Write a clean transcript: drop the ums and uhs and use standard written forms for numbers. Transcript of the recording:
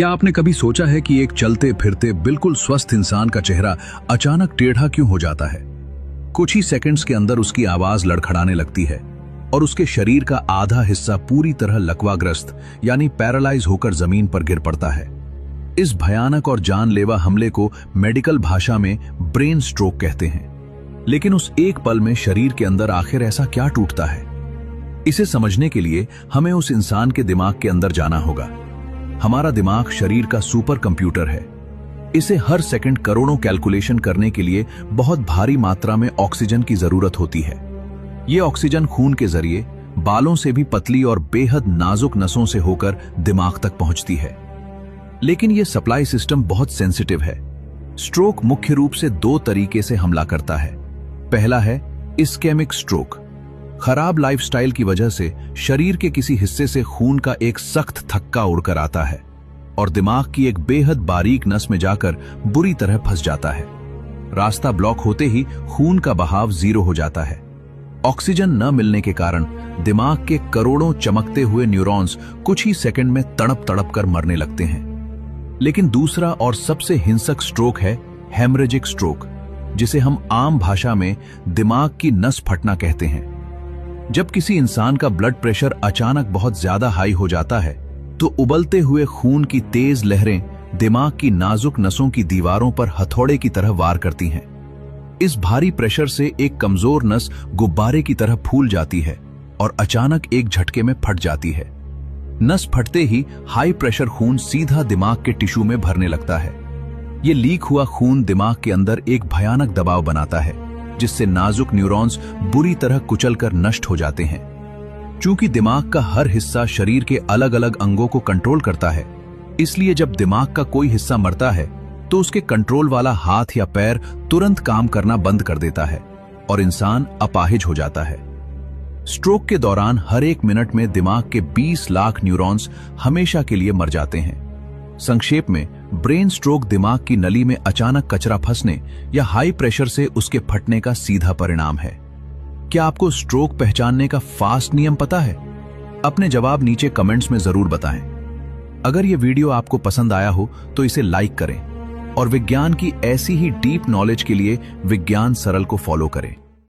क्या आपने कभी सोचा है कि एक चलते फिरते बिल्कुल स्वस्थ इंसान का चेहरा अचानक टेढ़ा क्यों हो जाता है? कुछ ही सेकंड्स के अंदर उसकी आवाज लड़खड़ाने लगती है और उसके शरीर का आधा हिस्सा पूरी तरह लकवाग्रस्त यानी पैरालाइज होकर जमीन पर गिर पड़ता है। इस भयानक और जानलेवा हमले को मेडिकल भाषा में ब्रेन स्ट्रोक कहते हैं। लेकिन उस एक पल में शरीर के अंदर आखिर ऐसा क्या टूटता है? इसे समझने के लिए हमें उस इंसान के दिमाग के अंदर जाना होगा। हमारा दिमाग शरीर का सुपर कंप्यूटर है। इसे हर सेकंड करोड़ों कैलकुलेशन करने के लिए बहुत भारी मात्रा में ऑक्सीजन की जरूरत होती है। ये ऑक्सीजन खून के जरिए बालों से भी पतली और बेहद नाजुक नसों से होकर दिमाग तक पहुंचती है। लेकिन यह सप्लाई सिस्टम बहुत सेंसिटिव है। स्ट्रोक मुख्य रूप से दो तरीके से हमला करता है। पहला है इस्केमिक स्ट्रोक। खराब लाइफस्टाइल की वजह से शरीर के किसी हिस्से से खून का एक सख्त थक्का उड़कर आता है और दिमाग की एक बेहद बारीक नस में जाकर बुरी तरह फंस जाता है। रास्ता ब्लॉक होते ही खून का बहाव जीरो हो जाता है। ऑक्सीजन न मिलने के कारण दिमाग के करोड़ों चमकते हुए न्यूरॉन्स कुछ ही सेकंड में तड़प तड़प कर मरने लगते हैं। लेकिन दूसरा और सबसे हिंसक स्ट्रोक है हेमरेजिक स्ट्रोक, जिसे हम आम भाषा में दिमाग की नस फटना कहते हैं। जब किसी इंसान का ब्लड प्रेशर अचानक बहुत ज्यादा हाई हो जाता है तो उबलते हुए खून की तेज लहरें दिमाग की नाजुक नसों की दीवारों पर हथौड़े की तरह वार करती हैं। इस भारी प्रेशर से एक कमजोर नस गुब्बारे की तरह फूल जाती है और अचानक एक झटके में फट जाती है। नस फटते ही हाई प्रेशर खून सीधा दिमाग के टिश्यू में भरने लगता है। ये लीक हुआ खून दिमाग के अंदर एक भयानक दबाव बनाता है, जिससे नाजुक न्यूरॉन्स बुरी तरह कुचलकर नष्ट हो जाते हैं। चूंकि दिमाग का हर हिस्सा शरीर के अलग अलग अंगों को कंट्रोल करता है, इसलिए जब दिमाग का कोई हिस्सा मरता है तो उसके कंट्रोल वाला हाथ या पैर तुरंत काम करना बंद कर देता है और इंसान अपाहिज हो जाता है। स्ट्रोक के दौरान हर एक मिनट में दिमाग के 20 लाख न्यूरॉन्स हमेशा के लिए मर जाते हैं। संक्षेप में, ब्रेन स्ट्रोक दिमाग की नली में अचानक कचरा फंसने या हाई प्रेशर से उसके फटने का सीधा परिणाम है। क्या आपको स्ट्रोक पहचानने का फास्ट नियम पता है? अपने जवाब नीचे कमेंट्स में जरूर बताएं। अगर यह वीडियो आपको पसंद आया हो तो इसे लाइक करें और विज्ञान की ऐसी ही डीप नॉलेज के लिए विज्ञान सरल को फॉलो करें।